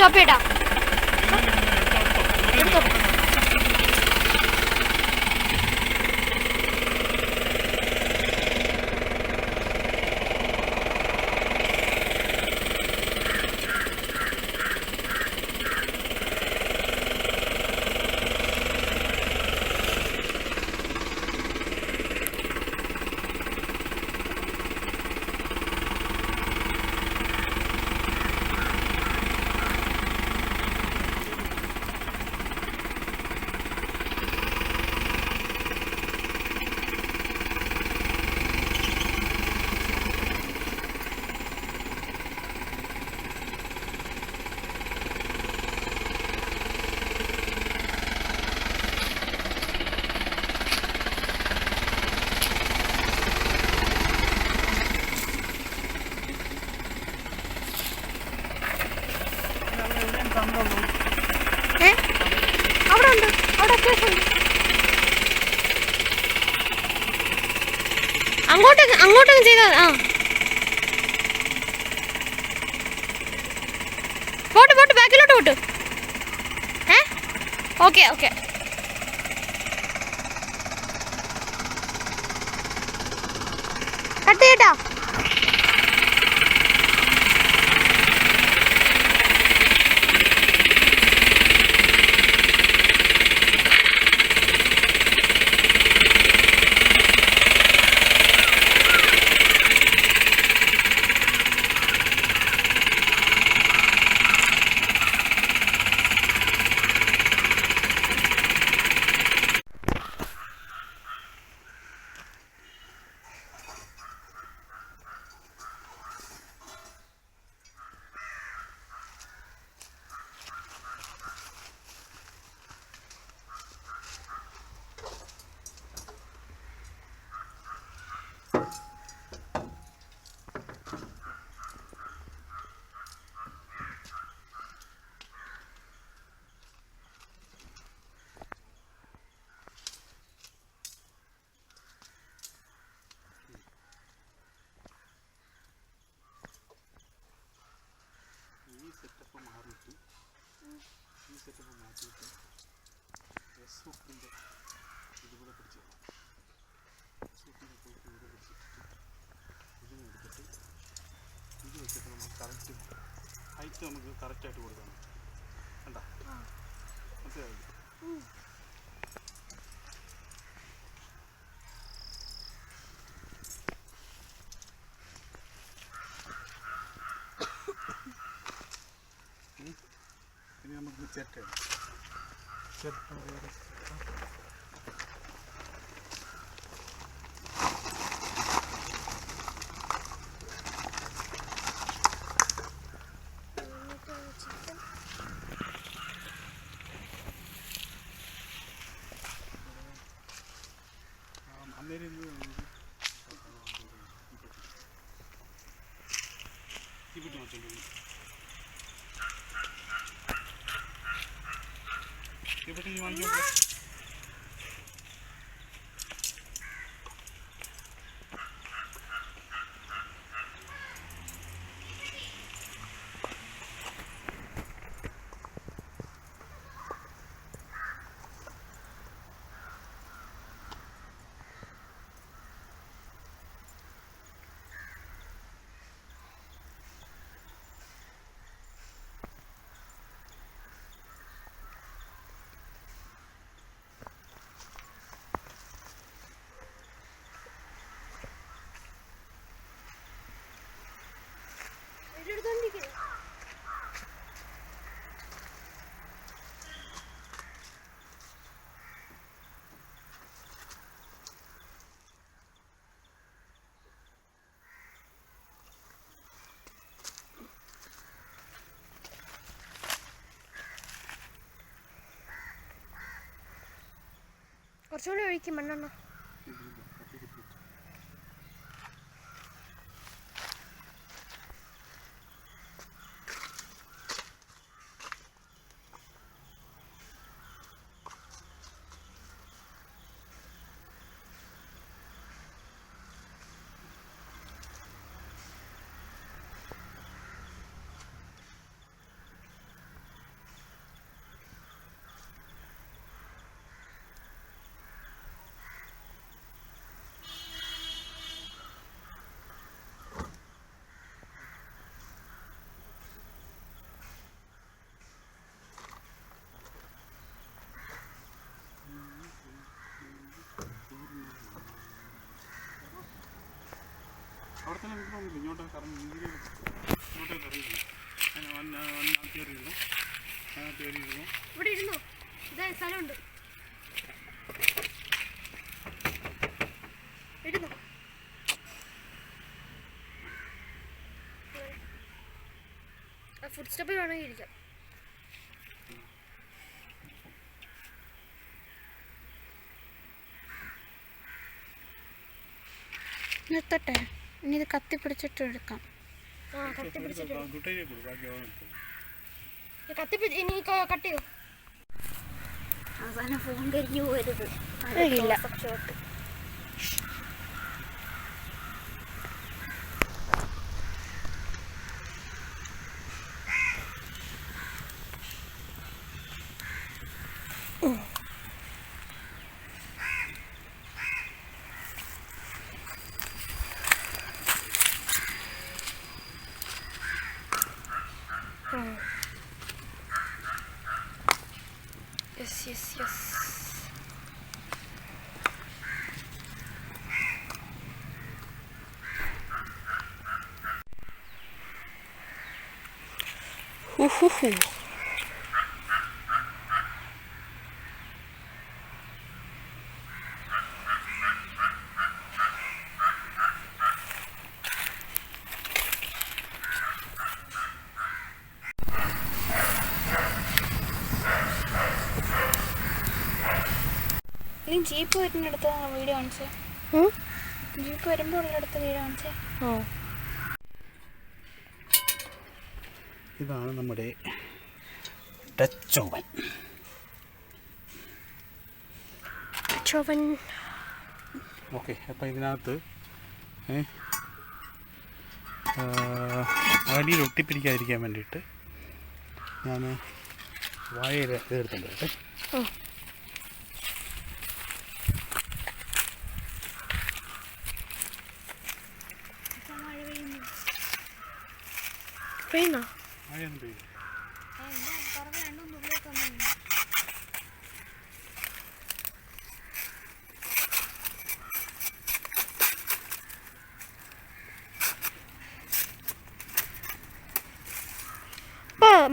Stop ചെയ്യട്ടാ. അവിടെ ഉണ്ട്, അവിടെ അത്യാവശ്യം ഉണ്ട്. അങ്ങോട്ടങ്ങ് ചെയ്താൽ പോട്ട് ബാക്കിലോട്ട് പോട്ട്. ഓക്കെ കട്ട് ചെയ്യട്ടാ. ഹൈറ്റ് നമുക്ക് കറക്റ്റായിട്ട് കൊടുക്കണം. കണ്ടോ? മനസ്സിലായി? ഇനി നമുക്ക് ചെറ്റ് ഇവിടെ ഈ വണ്ടി കുറച്ചുകൂടി ഒഴിക്കും മണ്ണെണ്ണ. അവിടെ തന്നെ നിൽക്കണമെന്നില്ല, ഇങ്ങോട്ട് കറങ്ങി ഇങ്ങോട്ടേ കറിയില്ല. അതിനകത്ത് കയറിയിരുന്നു, അതിനകത്ത് കയറിയിരുന്നു. ഇവിടെ ഇരുന്നോ, ഇതാ സ്ഥലമുണ്ട്. ഇരുന്നോ. ഫുഡ് സ്റ്റെപ്പിൽ വേണമെങ്കിൽ ഇരിക്കാം. നിർത്തട്ടെ, ഇനി ഇത് കത്തി പിടിച്ചിട്ട് എടുക്കാം. ആ കത്തി പിടിച്ചിട്ട് കുട്ടയിലേക്ക് കൊടുക്കും, ബാക്കി ഇനി കട്ട് ചെയ്യോ. അവസാനം ഫോൺ കരിഞ്ഞു പോരുത്. ഇല്ല. Yes. ഇനി ജീപ്പ് വരുന്നിടത്ത് വീഡിയോ കാണിച്ചേ. ജീപ്പ് വരുമ്പോൾ ഉള്ളിടത്ത് വീഡിയോ കാണിച്ചേ. ഇതാണ് നമ്മുടെ ടച്ച് ഓവൻ. ഓക്കെ, അപ്പോൾ ഇതിനകത്ത് അടിയിൽ ഒട്ടിപ്പിടിക്കാതിരിക്കാൻ വേണ്ടിയിട്ട് ഞാൻ വാഴയില എടുത്തുണ്ട് കേട്ടോ. പെയ്യുന്നോ? മഴയൊന്നും പെയ്യും.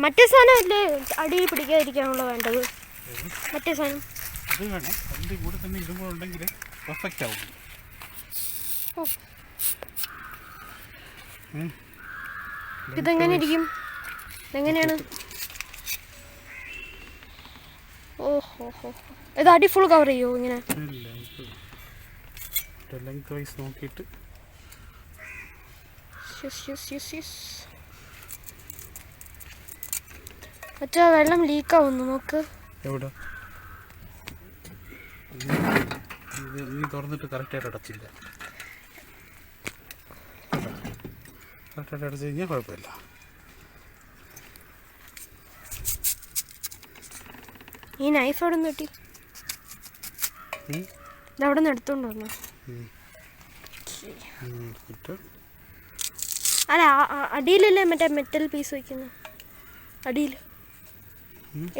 മറ്റേ സാധനം അല്ലേ അടിയിൽ പിടിക്കാതിരിക്കാനുള്ള വേണ്ടത്? മറ്റേ സാധനം അത് വേണം. അതിൻ്റെ കൂടെ തന്നെ ഇതും കൂടെ ഉണ്ടെങ്കിൽ പെർഫെക്റ്റ് ആവും. ഇതെങ്ങനെ ഇരിക്കും? ഇതെങ്ങനെയാണ്? ഓഹോ, ഇത് അടി ഫുൾ കവർ ചെയ്യോ ഇങ്ങനെ? ലെങ്ത് വൈസ് നോക്കിയിട്ട്. മറ്റേ വെള്ളം ലീക്കാവുന്നു, നോക്ക്. എവിടെ? നീ തുറന്നിട്ട് കറക്റ്റായിട്ട് അടച്ചില്ല. കറക്റ്റായിട്ട് അടച്ചു കഴിഞ്ഞാൽ കുഴപ്പമില്ല. ഈ നൈഫ് എവിടെ നിന്ന് കിട്ടി? ഇതവിടെ നിന്ന് എടുത്തോണ്ട് വന്നു. അല്ല, അടിയിലല്ലേ മറ്റേ മെറ്റൽ പീസ് വയ്ക്കുന്നത്? അടിയിൽ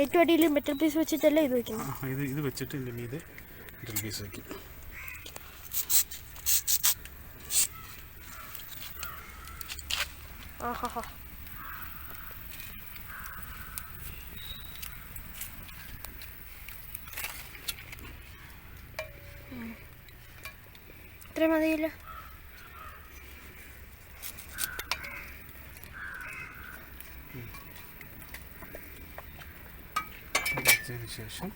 ഏറ്റവും അടിയിൽ മെറ്റൽ പീസ് വെച്ചിട്ടല്ലേ ഇത് വയ്ക്കുന്നത്? ഇത് വെച്ചിട്ട് ഇതിൻ്റെ മീതെ മെറ്റൽ പീസ് വയ്ക്കും. ആഹാ, ഇത്ര മതിയില്ല. ശേഷം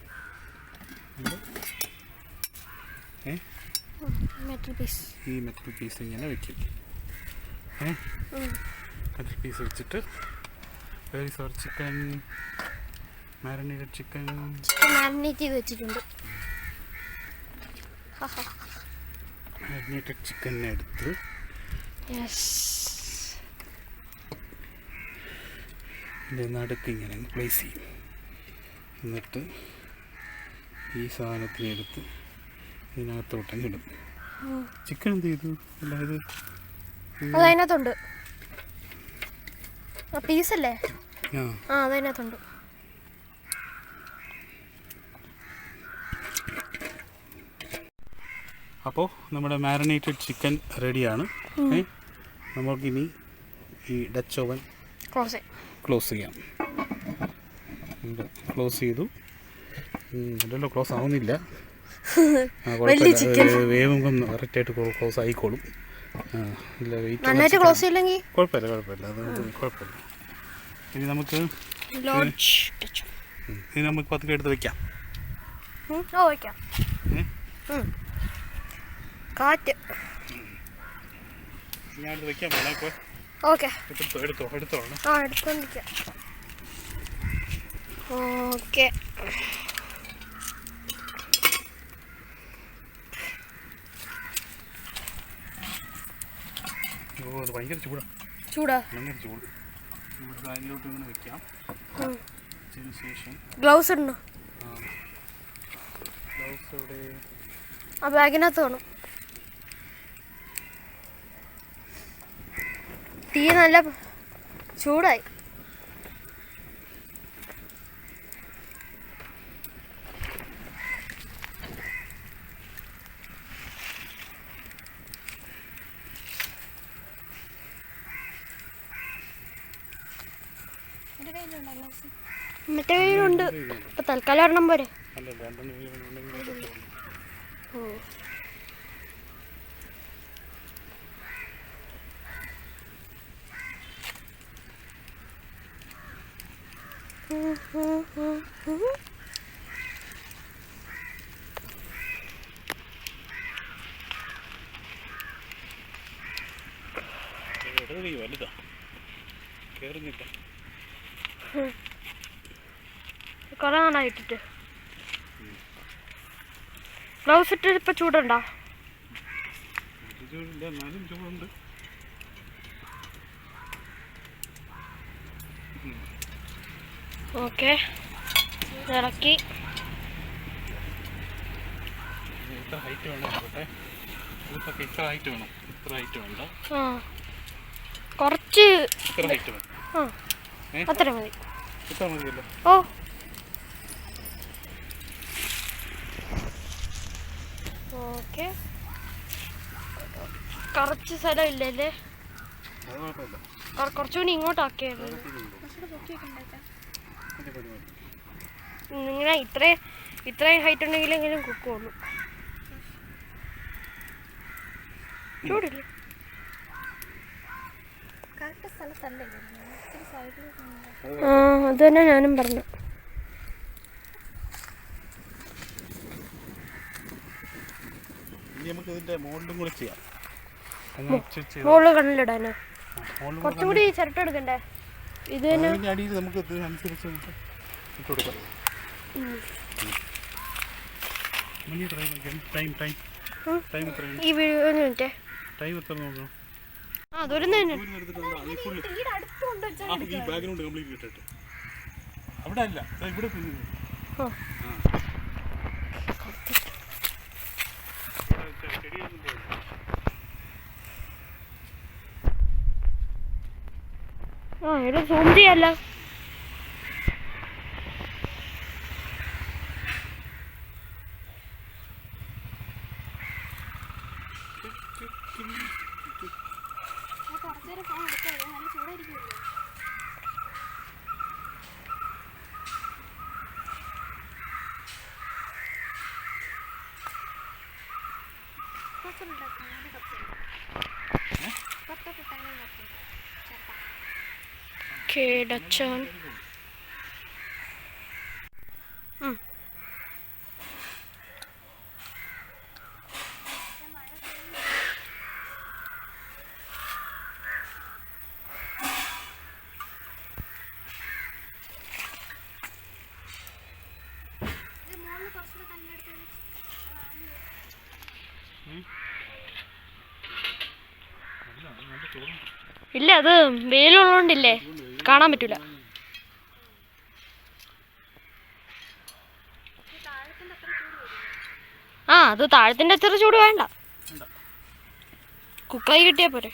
മെറ്റൽ പീസ്, ഈ മെറ്റൽ പീസ് ഇങ്ങനെ വെക്കും. മെറ്റൽ പീസ് വെച്ചിട്ട് ചിക്കൻ മാരിനേറ്റഡ് ചിക്കൻ മാരിനേറ്റ് ചെയ്ത് വെച്ചിട്ടുണ്ട്. മാരിനേറ്റഡ് ചിക്കനെ എടുത്ത് ഇതിൻ്റെ നടുക്ക് ഇങ്ങനെ പ്ലേസ് ചെയ്യും. എന്നിട്ട് ഈ സാധനത്തിനെടുത്ത് ഇതിനകത്തോട്ടങ്ങ് ഇടും. ചിക്കൻ എന്ത് ചെയ്തു? അല്ല, ഇത് അതതിനകത്തുണ്ട്. പീസല്ലേ? ആ, അതതിനകത്തുണ്ട്. അപ്പോൾ നമ്മുടെ മാരിനേറ്റഡ് ചിക്കൻ റെഡിയാണ്. നമുക്കിനി ഈ ഡച്ച് ഓവൻ ക്ലോസ് ക്ലോസ് ചെയ്യാം. ക്ലോസ് ചെയ്തു. അല്ലല്ലോ, ക്ലോസ് ആവുന്നില്ല. വേവുമ്പം കറക്റ്റായിട്ട് ക്ലോസ് ആയിക്കോളും. ഇല്ല, വെയിറ്റ് ക്ലോസ് ചെയ്യില്ലെങ്കിൽ കുഴപ്പമില്ല. അത് കുഴപ്പമില്ല. ഇനി നമുക്ക് പതുക്കെ എടുത്ത് വെക്കാം. വയ്ക്കാം. കാറ്റ് ഞാനെടുത്ത് വെക്കാൻ പോകണം. ഓക്കെ, എടുത്തോളണം. എടുത്തോണ്ടിരിക്കാം. ഓക്കെ, അത് ഭയങ്കര ചൂടാ. ഭയങ്കര ചൂട്. നമുക്ക് അതിലോട്ട് ഇങ്ങനെ വെക്കാം. അതിന് ശേഷം ഗ്ലൗസ് ഇടണോ? ഗ്ലൗസ് ഇവിടെ ആ ബാഗിനകത്ത് വേണം. തീ നല്ല ചൂടായി. മറ്റേ കയ്യിലുണ്ട്. ഇപ്പൊ തൽക്കാലം ഒരെണ്ണം പോരെ. വലുതാ, കേറുന്നില്ല. കുറെ നാളായി ഇട്ടിട്ട്. ഗ്ലൗസ് ഇട്ടിട്ട് ഇപ്പൊ ചൂടുണ്ടോ? എന്നാലും ചൂടുണ്ട്. ഓക്കെ, ഇറക്കി. ഇത്ര ഹൈറ്റ് വേണം. ഇത്ര ഹൈറ്റ് വേണം. ഇത്ര ഹൈറ്റ് വേണ്ട. കുറച്ച് ഇത്ര ഹൈറ്റ് വേണം. അത്ര മതി. ഇത്ര മതിയല്ലോ. ഓ, ഓക്കെ. കുറച്ച് സ്ഥലം ഇല്ലല്ലേ? കുറച്ചുകൂടി ഇങ്ങോട്ടാക്കിയത്. ഇങ്ങനെ ഇത്രയും ഹൈറ്റ് ഉണ്ടെങ്കിലെങ്കിലും കുക്കുള്ളൂ. ചൂടില്ലേ? അത് തന്നെ ഞാനും പറഞ്ഞു. നമുക്ക് ഇതിന്റെ മുകളിലും കൂടി ചെയ്യാം. മുകളിൽ കണ്ണിലിടാനോ? കുറച്ചും കൂടി ചിരട്ട എടുക്കണ്ടേ? ഇത് തന്നെ അടിയിൽ നമുക്ക് ഇതിനനുസരിച്ച് ഇട്ട് കൊടുക്കാം. ഈ വീഡിയോ മിനിറ്റ് ടൈം എത്ര നോക്കണം? അതൊരു തന്നെ ഈ ബാക്ക്ഗ്രൗണ്ട് കംപ്ലീറ്റ് ഇട്ടിട്ട് അവിടെ അല്ല, ഇവിടെ ഇവിടെ സൂം ചെയ്യല്ല. ഡച്ചോൺ ഇല്ല, അത് വെയിലുള്ളതുകൊണ്ടില്ലേ കാണാൻ പറ്റൂല. അത് താഴത്തിന്റെ അത്ര ചൂട് വേണ്ട, കുക്കായി കിട്ടിയാ പോരെ.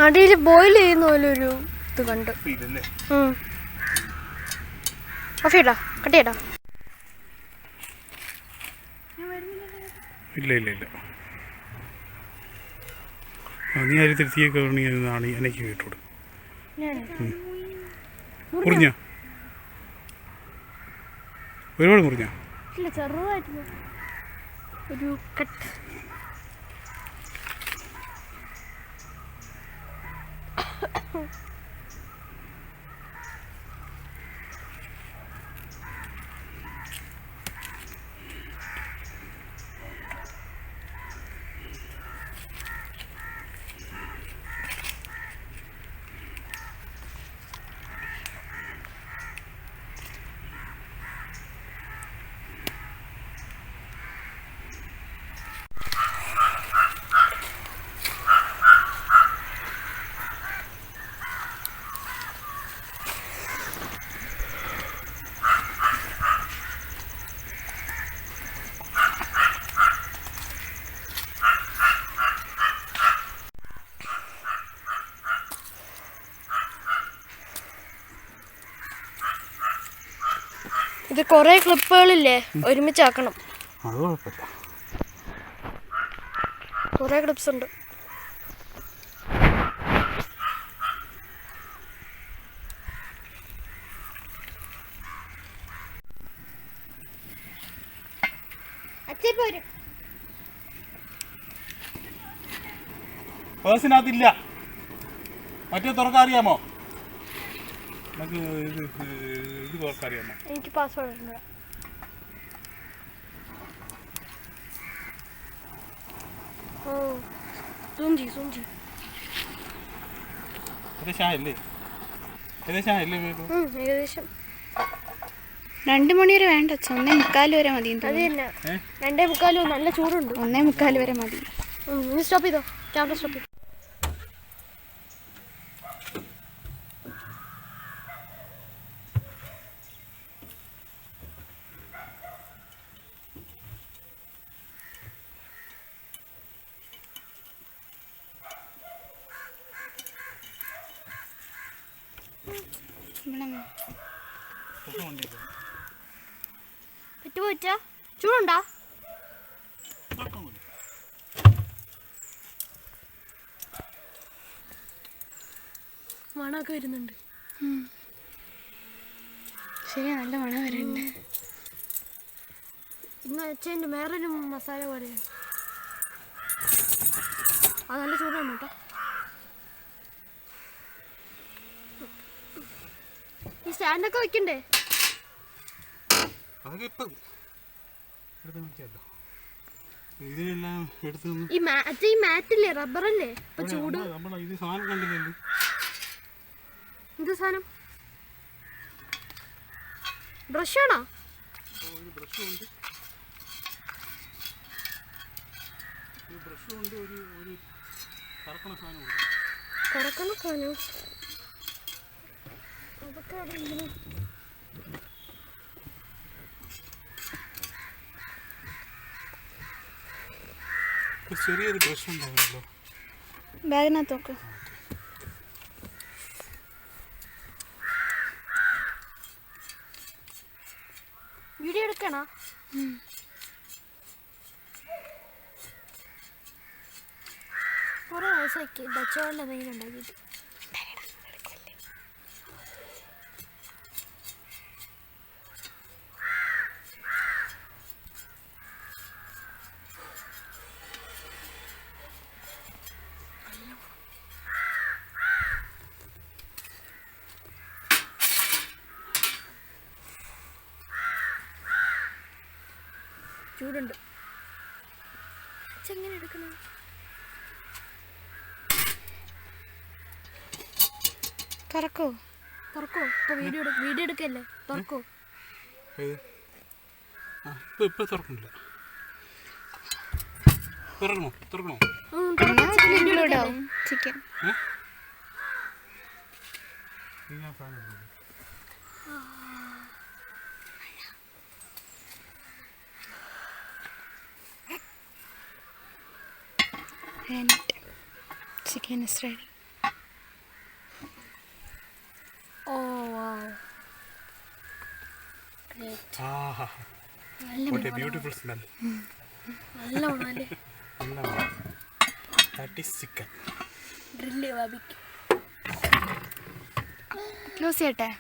അടിയിൽ ബോയിൽ ചെയ്യുന്ന പോലെ ഒരു ഇത് കണ്ടു. ഇതല്ലേ ഓഫ് ചെയ്യടാ, കട്ട് ചെയ്യടാ. ഇല്ല ഇല്ല ഇല്ല. നീ അരി തിരുത്തിയൊക്കെ ആണെങ്കിൽ എനിക്ക് കേട്ടോട്. മുറിഞ്ഞ ഒരുപാട് മുറിഞ്ഞ ഇല്ല, ചെറുതായിട്ട് ഒരു കട്ട്. ഇത് കുറേ ക്ലിപ്പുകളില്ലേ, ഒരുമിച്ചാക്കണം. അത് കുഴപ്പമില്ല. കുറേ ക്ലിപ്സ് ഉണ്ട്. പേഴ്സിനകത്തില്ല. മറ്റേ തുറക്കാൻ അറിയാമോ? നമുക്ക് ഇത് തുറക്കാൻ അറിയാമോ? എനിക്ക് പാസ്വേഡ് ഉണ്ട്. ഓ സൂഞ്ചി ഏകദേശം ആയല്ലേ? ഏകദേശം 2 മണി വരെ വേണ്ട, 1:45 വരെ മതി. അത് തന്നെ, 2:45 നല്ല ചൂടുണ്ട്. 1:45 വരെ മതി. സ്റ്റോപ്പ് ചെയ്തോ, ക്യാമറ സ്റ്റോപ്പ് ചെയ്തോ. പറ്റുപോച്ചാ? ചൂടുണ്ടാ? മണമൊക്കെ വരുന്നുണ്ട്. ശരിയാ, നല്ല മണം വരുന്നുണ്ട്. ഇന്ന് വെച്ചതിൻ്റെ വേറൊരു മസാല പോലെയാണ്. അത് നല്ല ചൂടാണ് കേട്ടോ. ഈ സ്റ്റാൻഡൊക്കെ വെക്കണ്ടേ? അതൊക്കെ ഇപ്പം എടുത്ത് നോക്കിയല്ലോ. ഇതിനെല്ലാം എടുത്ത് ഈ മാറ്റില്ലേ, റബ്ബറല്ലേ ഇപ്പൊ ചൂട്. ഇത് സാധനം കണ്ടില്ലല്ലോ. എന്ത് സാധനം? ബ്രഷാണോ? ബ്രഷുണ്ട്, ഒരു കറക്കണ സാധനമുണ്ട്. കറക്കണ സാധനം അതൊക്കെ എവിടെയെങ്കിലും. ചെറിയൊരു ബ്രഷ് ഉണ്ടാവുമല്ലോ ബാഗിനകത്ത് നോക്ക്. വീഡിയോ എടുക്കണോ? കുറേ ദിവസമാക്കി ഡച്ചോളിൻ്റെ എന്തെങ്കിലും ഉണ്ടാക്കിയിട്ട്. ചൂടുണ്ട്. എങ്ങനെ എടുക്കണം? തുറക്കോ? ഇപ്പൊ വീഡിയോ എടുക്കല്ലേ? തുറക്കോ? ഇപ്പൊ തുറക്കണില്ല. തുറക്കണോ? Chicken and chicken is ready. What a beautiful smell. നല്ല മണമല്ലേ? That is chicken. ഗ്രില്ല് ബാബിക്ക് ക്ലോസ് ചെയ്യട്ടെ?